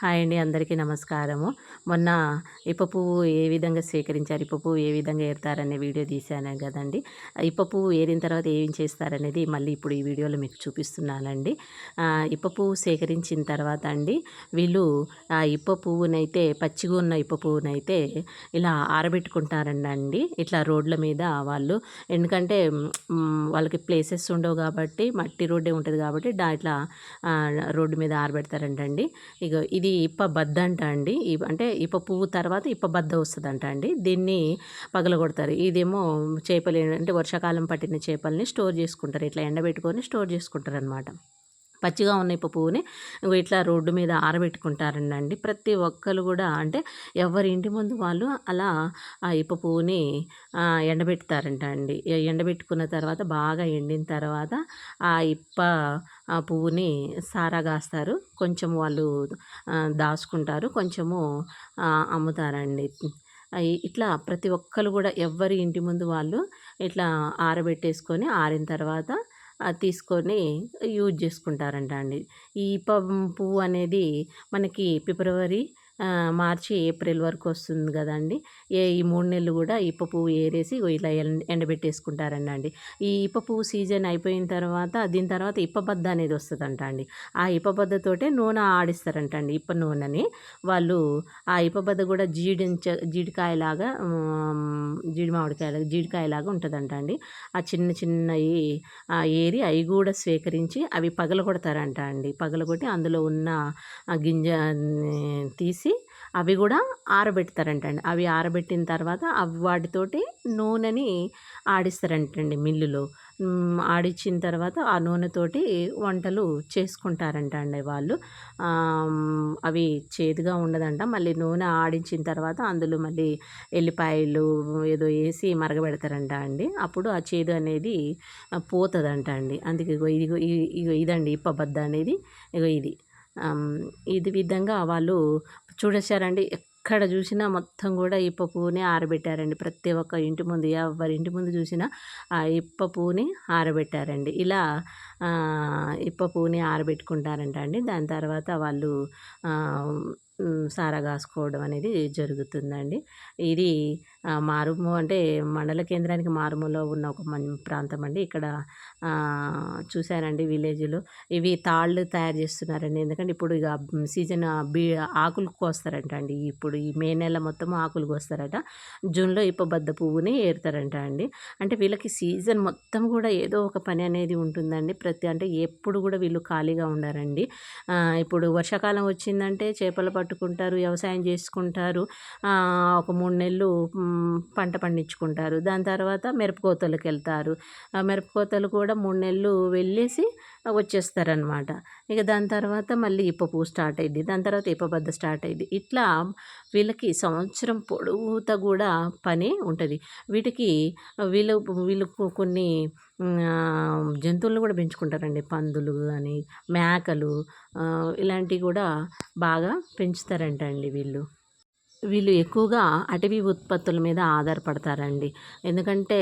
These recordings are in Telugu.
హాయ్ అండి, అందరికీ నమస్కారము. మొన్న ఇప్ప పువ్వు ఏ విధంగా సేకరించారు, ఇప్ప పువ్వు ఏ విధంగా ఏరుతారనే వీడియో తీశాను కదండి. ఇప్ప పువ్వు ఏరిన తర్వాత ఏం చేస్తారనేది మళ్ళీ ఇప్పుడు ఈ వీడియోలో మీకు చూపిస్తున్నానండి. ఇప్ప పువ్వు సేకరించిన తర్వాత అండి, వీళ్ళు ఆ ఇప్ప పువ్వునైతే పచ్చిగా ఉన్న ఇప్ప పువ్వునైతే ఇలా ఆరబెట్టుకుంటారండి. ఇట్లా రోడ్ల మీద వాళ్ళు, ఎందుకంటే వాళ్ళకి ప్లేసెస్ ఉండవు కాబట్టి, మట్టి రోడ్డే ఉంటుంది కాబట్టి ఇట్లా రోడ్డు మీద ఆరబెడతారంటండి. ఇగో ఇది ఇప్ప బద్ద అంట అండి. అంటే ఇప్ప పువ్వు తర్వాత ఇప్ప బద్ద వస్తుందంట అండి. దీన్ని పగలగొడతారు. ఇదేమో చేపలు, అంటే వర్షాకాలం పట్టిన చేపల్ని స్టోర్ చేసుకుంటారు. ఇట్లా ఎండబెట్టుకొని స్టోర్ చేసుకుంటారు అనమాట. పచ్చిగా ఉన్న ఇప్ప పువ్వుని ఇట్లా రోడ్డు మీద ఆరబెట్టుకుంటారండి. ప్రతి ఒక్కరు కూడా, అంటే ఎవరి ఇంటి ముందు వాళ్ళు అలా ఆ ఇప్ప పువ్వుని ఎండబెడతారంట అండి. ఎండబెట్టుకున్న తర్వాత బాగా ఎండిన తర్వాత ఆ ఇప్ప పువ్వుని సారా కాస్తారు. కొంచెం వాళ్ళు దాచుకుంటారు, కొంచెము అమ్ముతారండి. ఇట్లా ప్రతి ఒక్కరు కూడా ఎవ్వరి ఇంటి ముందు వాళ్ళు ఇట్లా ఆరబెట్టేసుకొని ఆరిన తర్వాత తీసుకొని యూజ్ చేసుకుంటారంట అండి. ఈ ఇప్ప పువ్వు అనేది మనకి ఫిబ్రవరి, మార్చి, ఏప్రిల్ వరకు వస్తుంది కదండి. ఈ 3 నెలలు కూడా ఇప్ప పువ్వు ఏరేసి ఇలా ఎండబెట్టేసుకుంటారండి. ఈ ఇప్ప పువ్వు సీజన్ అయిపోయిన తర్వాత దీని తర్వాత ఇప్ప బద్ద అనేది వస్తుందంట అండి. ఆ ఇప్ప బద్దతోటే నూనె ఆడిస్తారంట అండి. ఇప్ప నూనెని వాళ్ళు ఆ ఇప్ప బద్ద కూడా జీడికాయలాగా, జీడికాయలాగా ఉంటుందంట అండి. ఆ చిన్న చిన్నవి ఏరి అవి కూడా స్వీకరించి అవి పగలగొడతారంట అండి. పగలగొట్టి అందులో ఉన్న గింజ తీసి అవి కూడా ఆరబెడతారంటండి. అవి ఆరబెట్టిన తర్వాత వాటితోటి నూనెని ఆడిస్తారంటండి మిల్లులో. ఆడిచ్చిన తర్వాత ఆ నూనెతోటి వంటలు చేసుకుంటారంట అండి వాళ్ళు. అవి చేదుగా ఉండదంట. మళ్ళీ నూనె ఆడించిన తర్వాత అందులో మళ్ళీ ఎల్లిపాయలు ఏదో వేసి మరగబెడతారంట అండి. అప్పుడు ఆ చేదు అనేది పోతుందంట అండి. అందుకే ఇగో ఇదండి ఇప్ప బద్ద అనేది. ఇగో ఇది విధంగా వాళ్ళు చూడొచ్చారండి. ఎక్కడ చూసినా మొత్తం కూడా ఇప్ప పువ్వుని ఆరబెట్టారండి. ప్రతి ఒక్క ఇంటి ముందు, ఎవరి ఇంటి ముందు చూసినా ఆ ఇప్ప పువ్వుని ఆరబెట్టారండి. ఇలా ఇప్ప పువ్వుని ఆరబెట్టుకుంటారంట అండి. దాని తర్వాత వాళ్ళు సారా కాసుకోవడం అనేది జరుగుతుందండి. ఇది అంటే మండల కేంద్రానికి మారుమూలలో ఉన్న ఒక ప్రాంతం అండి. ఇక్కడ చూశానండి విలేజ్లో ఇవి తాళ్ళు తయారు చేస్తున్నారండి. ఎందుకంటే ఇప్పుడు ఇక సీజన్ ఆకులు కోస్తారంట అండి. ఇప్పుడు ఈ మే నెల మొత్తం ఆకులు కోస్తారట. జూన్లో ఇప్ప బద్ద పువ్వుని ఏరుతారంట అండి. అంటే వీళ్ళకి సీజన్ మొత్తం కూడా ఏదో ఒక పని అనేది ఉంటుందండి. అంటే ఎప్పుడు కూడా వీళ్ళు ఖాళీగా ఉండారండి. ఇప్పుడు వర్షాకాలం వచ్చిందంటే చేపలు పట్టుకుంటారు, వ్యవసాయం చేసుకుంటారు. ఒక 3 నెలలు పంట పండించుకుంటారు. దాని తర్వాత మిరపకోతలకు వెళ్తారు. మిరపకోతలు కూడా 3 నెలలు వెళ్ళేసి వచ్చేస్తారనమాట. ఇక దాని తర్వాత మళ్ళీ ఇప్ప పువ్వు స్టార్ట్ అయ్యిద్ది. దాని తర్వాత ఇప్ప బద్ద స్టార్ట్ అయ్యిద్ది. ఇట్లా వీళ్ళకి సంవత్సరం పొడవుతా కూడా పని ఉంటుంది. వీళ్ళు వీళ్ళు కొన్ని జంతువులను కూడా పెంచుకుంటారండి. పందులు కానీ, మేకలు, ఇలాంటివి కూడా బాగా పెంచుతారంట అండి వీళ్ళు. వీళ్ళు ఎక్కువగా అటవీ ఉత్పత్తుల మీద ఆధారపడతారండి. ఎందుకంటే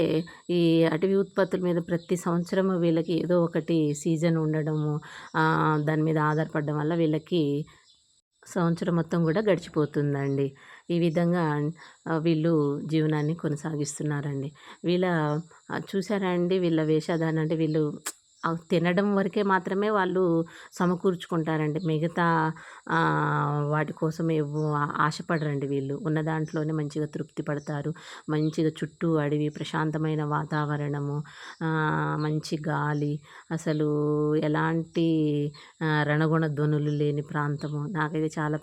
ఈ అటవీ ఉత్పత్తుల మీద ప్రతి సంవత్సరం వీళ్ళకి ఏదో ఒకటి సీజన్ ఉండడము, దాని మీద ఆధారపడడం వల్ల వీళ్ళకి సంవత్సరం మొత్తం కూడా గడిచిపోతుందండి. ఈ విధంగా వీళ్ళు జీవనాన్ని కొనసాగిస్తున్నారండి. చూసారా అండి వీళ్ళ వేషధారణ, అంటే వీళ్ళు తినడం వరకే మాత్రమే వాళ్ళు సమకూర్చుకుంటారండి. మిగతా వాటి కోసం ఆశపడరండి వీళ్ళు. ఉన్న దాంట్లోనే మంచిగా తృప్తి పడతారు. మంచిగా చుట్టూ అడవి, ప్రశాంతమైన వాతావరణము, మంచి గాలి, అసలు ఎలాంటి రణగుణ ధ్వనులు లేని ప్రాంతము. నాకైతే చాలా